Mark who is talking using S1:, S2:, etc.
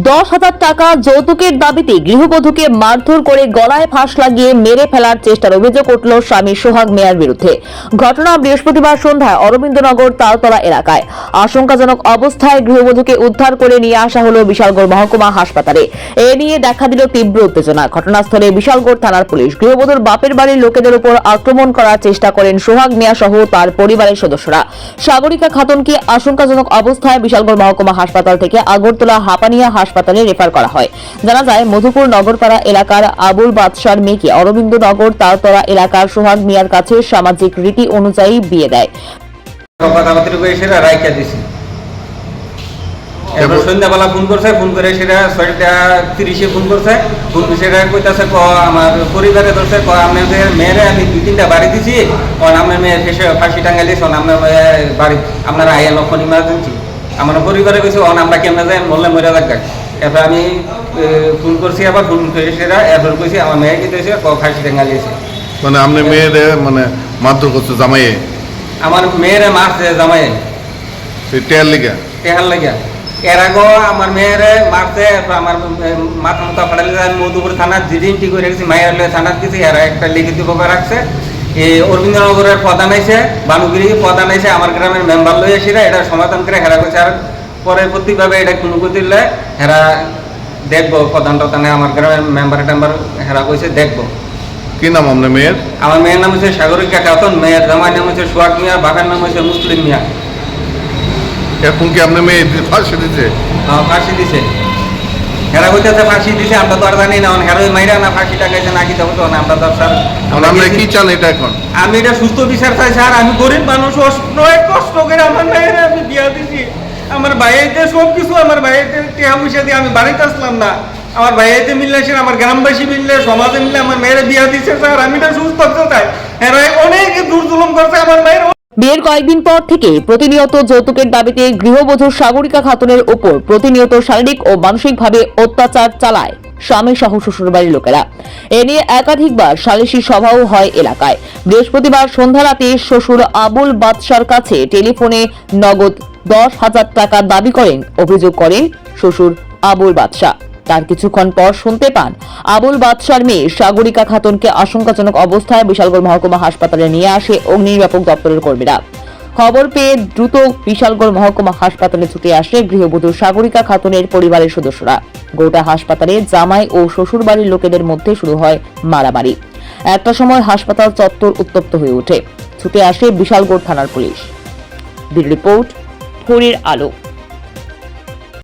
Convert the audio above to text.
S1: 10,000 টাকা যৌতুকের দাবিতে গৃহবধূকে মারধর করে গলায় ফাঁস লাগিয়ে মেরে ফেলার চেষ্টার অভিযোগ উঠল স্বামী সোহাগ মিয়ার বিরুদ্ধে। ঘটনা বৃহস্পতিবার সন্ধ্যায় অরবিন্দনগর তালতলা এলাকায়। আশঙ্কাজনক অবস্থায় গৃহবধূকে উদ্ধার করে নিয়ে আসা হলো বিশালগড় মহকুমা হাসপাতালে। এ নিয়ে দেখা দিল তীব্র উত্তেজনা। ঘটনাস্থলে বিশালগড় থানার পুলিশ। গৃহবধূর বাপের বাড়ির লোকেদের উপর আক্রমণ করার চেষ্টা করেন সোহাগ মিয়া সহ তার পরিবারের সদস্যরা। সাগরিকা খাতুনকে আশঙ্কাজনক অবস্থায় বিশালগড় মহকুমা হাসপাতাল থেকে আগরতলা হাপানিয়া হাসপাতালে রেফার করা হয়। জানা যায়, মধুপুর নগরপাড়া এলাকার আবুল বাদশার মেয়েকে অরবিন্দনগর তালতলা এলাকার সোহাগ মিয়ার কাছে সামাজিক রীতি অনুযায়ী বিয়ে দেয়।
S2: এবার সন্ধ্যাবেলা ফোন করছে, ফোন করে সেটা 6:30 ফোন করছে, ফোন সেটা কইতাছে আমার পরিবারে ধরছে আপনাদের মেয়েরে আমি 2-3টা বাড়ি দিছি, আপনার মেয়ে শেষে ফাঁসি টাঙ্গাইলিস, আপনার বাড়ি আপনার আইয়া লক্ষণ ইমার্জেন্সি। আমার পরিবারে কইছে আমরা কেমনে যাই বললে মরে যাক। এরপর আমি ফোন করছি, আবার ফোন করে সেটা এরপর কইছি আমার মেয়ে কি দিয়েছে ফাঁসি টাঙ্গাইলিছে।
S3: মানে আপনি মেয়েরে মানে মারধর করছে জামাইয়ে?
S2: আমার মেয়েরে মারছে জামাইয়ে
S3: টেয়ার লেগে?
S2: টেহার লেগে। এর আগেও আমার মেয়েরে মারছে, আমার মাথা মতো ফাটালে আমি মধুপুর থানার জিডিএনটি করে রেখেছি, মাইয়ারলে থানার দিয়েছি। এরা একটা লিখিত কপি রাখছে। এই অরবিন্দনগরের প্রধান আইছে, বানুগিরি প্রধান আইছে, আমার গ্রামের মেম্বার লই আসিরা এটা সমাধান করে হেরা করছে। আর পরবর্তীভাবে এটা কোনো গতিলে হেরা দেখবো, প্রধান টধানে আমার গ্রামের মেম্বার টেম্বার হেরা কইছে দেখবো।
S3: কি নাম আপনার মেয়ের?
S2: আমার মেয়ের নাম হচ্ছে সাগরিকা খাতুন, মেয়ের জামাই নাম হচ্ছে সোহাগ মিয়া, বাবার নাম হচ্ছে মুসলিম মিয়া।
S3: এখন কি আপনার মেয়ে ফাঁসি দিচ্ছে?
S2: ফাঁসি দিছে। হেরা কইতেছে ফাঁসি দিছে, আমরা তো আর জানি না হেরোই মাইরা না ফাঁসি টাকাইছে নাকি তবে তো আমরা তো স্যার
S3: আমরা কি চান এটা এখন?
S2: আমি এটা সুস্থ বিচার চাই স্যার। আমি গরিব মানুষ, অনেক কষ্ট করে আমার মেয়ের আমি বিয়া দিছি। আমার ভাইয়েতে সব কিছু, আমার ভাইয়েতে টেহা পয়সা দিয়ে আমি বাড়িতে আসলাম না। আমার ভাইয়েতে মিললে সে আমার গ্রামবাসী মিললে সমাজে মিললে আমার মেয়ের বিয়া দিচ্ছে স্যার। আমি এটা সুস্থ চাই। হেরা অনেক দূর জুলুম করছে আমার মেয়ের।
S1: বিয়ের কয়েকদিন পর থেকে প্রতিনিয়ত যৌতুকের দাবিতে গৃহবধূ সাগরিকা খাতুনের উপর প্রতিনিয়ত শারীরিক ও মানসিকভাবে অত্যাচার চালায় স্বামী সহ শ্বশুরবাড়ির লোকেরা। এ নিয়ে একাধিকবার সালিশি সভাও হয় এলাকায়। বৃহস্পতিবার সন্ধ্যা রাতে শ্বশুর আবুল বাদশার কাছে টেলিফোনে নগদ 10,000 টাকা দাবি করেন। অভিযোগ করেন শ্বশুর আবুল বাদশা। তার কিছুক্ষণ পর শুনতে পান আবুল বাদশার মেয়ে সাগরিকা খাতুনকে আশঙ্কাজনক অবস্থায় বিশালগড় মহকুমা হাসপাতালে নিয়ে আসে অগ্নিনির্বাপক দপ্তরের কর্মীরা। খবর পেয়ে দ্রুত বিশালগড় মহকুমা হাসপাতালে ছুটে আসে গৃহবধূ সাগরিকা খাতুনের পরিবারের সদস্যরা। গোটা হাসপাতালে জামাই ও শ্বশুরবাড়ির লোকেদের মধ্যে শুরু হয় মারামারি। একটা সময় হাসপাতাল চত্বর উত্তপ্ত হয়ে ওঠে। ছুটে আসে বিশালগড় থানার পুলিশ। ব্যুরো রিপোর্ট, ভোরের আলো।